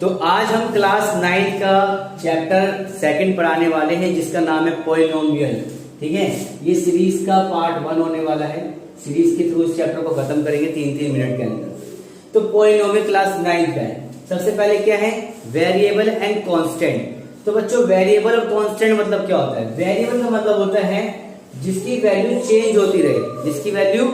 तो आज हम क्लास 9 का चैप्टर सेकंड पढ़ाने वाले हैं जिसका नाम है पॉलिनोमियल। ठीक है, ये सीरीज का पार्ट 1 होने वाला है। सीरीज के थ्रू इस चैप्टर को खत्म करेंगे 3-3 मिनट के अंदर। तो पॉलिनोमियल क्लास 9 का है। सबसे पहले क्या है, वेरिएबल एंड कांस्टेंट। तो बच्चों वेरिएबल और कांस्टेंट मतलब क्या होता है? वेरिएबल का मतलब होता है जिसकी वैल्यू चेंज होती रहे, जिसकी वैल्यू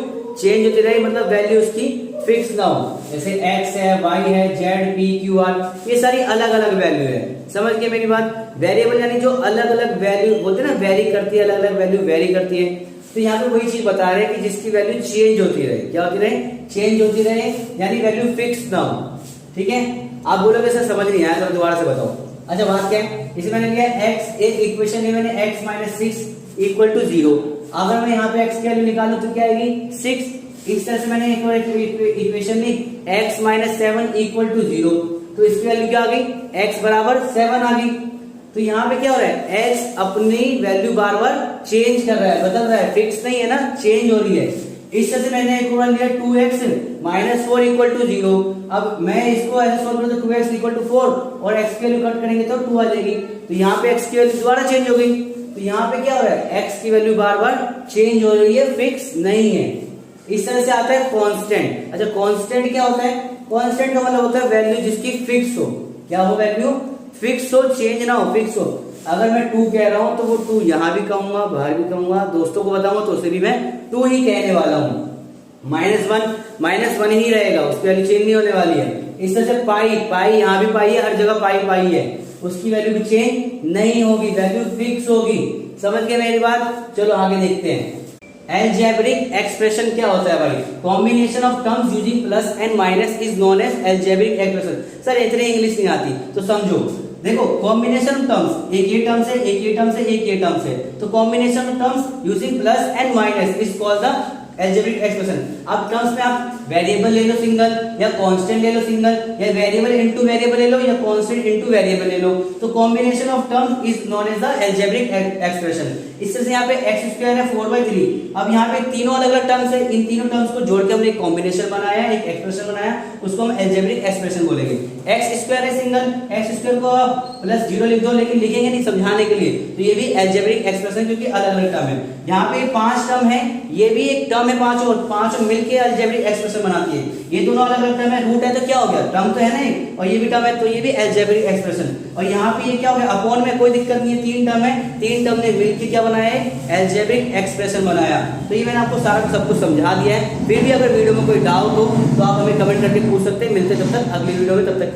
चेंज होती रहे मतलब वैल्यू उसकी फिक्स ना हो। जैसे x है, y है, z, p, q, r, ये सारी अलग अलग वैल्यू है। समझ गए मेरी बात? वेरिएबल यानी जो अलग अलग वैल्यू बोलते हैं ना, वेरी करती है, अलग अलग वैल्यू वेरी करती है। तो यहाँ पे वही चीज बता रहे हैं कि जिसकी वैल्यू चेंज होती रहे। क्या होती रहे? चेंज होती रहे, यानी वैल्यू फिक्स ना हो। ठीक है, आप बोलोगे सर समझ नहीं आया, तो दोबारा से बताओ। अच्छा बात क्या है, इसे मैंने लिया x, एक इक्वेशन ली मैंने x - 6 = 0। अगर मैं यहाँ पे x की वैल्यू निकालूं तो क्या आएगी? 6। इस तरह से मैंने एक और इक्वेशन ली x - 7 = 0। तो इसकी वैल्यू क्या आ गई? x = 7 आ गई। तो यहाँ पे क्या हो रहा है, x अपनी वैल्यू बार बार चेंज कर रहा है, बदल रहा है, फिक्स नहीं है ना, चेंज हो रही है। इस तरह से मैंने एक और लिया 2x - 4 = 0। अब मैं इसको ऐसे सोल्व करूं तो 2x = 4 और x की वैल्यू कट करेंगे तो 2 आ जाएगी। तो यहाँ पे x की वैल्यू दोबारा चेंज हो गई। तो यहाँ पे क्या हो रहा है, x की वैल्यू बार बार चेंज हो रही है, फिक्स नहीं है। इस तरह से आता है कांस्टेंट। अच्छा कांस्टेंट क्या होता है? कांस्टेंट का मतलब होता है वैल्यू जिसकी फिक्स हो। क्या हो? वैल्यू फिक्स हो, चेंज ना हो, फिक्स हो। अगर मैं 2 कह रहा हूं तो वो 2 यहां भी कहूंगा, बाहर भी कहूंगा, दोस्तों को बताऊंगा तो उसे भी मैं 2 ही कहने वाला हूं। -1 ही रहेगा, उसकी वैल्यू चेंज नहीं होने वाली है। इस तरह से पाई यहां भी पाई है, हर जगह पाई है, उसकी वैल्यू भी चेंज नहीं होगी, वैल्यू फिक्स होगी। समझ गए मेरी बात? चलो आगे देखते हैं। अलजेब्रिक एक्सप्रेशन क्या होता है भाई? Combination of terms using plus and minus is known as algebraic expression. Sir इतनी इंग्लिश नहीं आती तो समझो। देखो कॉम्बिनेशन ऑफ टर्म्स, एक ये टर्म्स है, एक ये टर्म्स है, एक ये टर्म्स है। तो combination of terms using plus and minus is called the algebraic expression. अब टर्म्स में आप वेरिएबल ले लो सिंगल, या कांस्टेंट ले लो सिंगल, या वेरिएबल इनटू वेरिएबल ले लो, या कांस्टेंट इनटू वेरिएबल ले लो। तो combination of terms is known as the algebraic expression. इस तरह से यहाँ पे x² है 4/3। अब यहाँ पे तीनों अलग अलग टर्म्स है, इन तीनों टर्म्स को जोड़ के हमने एक कॉम्बिनेशन बनाया, एक एक्सप्रेशन बनाया, उसको हम अलजेब्रिक एक्सप्रेशन बोलेंगे। x² है सिंगल, x² को आप +0 लिख दो, लेकिन लिखेंगे नहीं समझाने के लिए। तो ये भी अलजेब्रिक एक्सप्रेशन क्योंकि अलग अलग टर्म है। यहाँ पे 5 टर्म है, ये भी एक टर्म है, 5 और 5 मिलके अलजेब्रिक एक्सप्रेशन बनाती है। ये दोनों अलग अलग टर्म है, रूट है तो क्या हो गया, टर्म तो है ना एक, और ये भी टर्म है तो ये भी अलजेब्रिक एक्सप्रेशन। और यहाँ पे ये क्या हो गया, अपॉन में कोई दिक्कत नहीं है, 3 टर्म है, 3 टर्म ने मिलके क्या बनाया है, अलजेब्रिक एक्सप्रेशन बनाया। तो ये मैंने आपको सारा सब कुछ समझा दिया है। फिर भी अगर वीडियो में कोई डाउट हो तो आप हमें कमेंट करके पूछ सकते हैं। मिलते हैं जब तक अगली वीडियो में, तब तक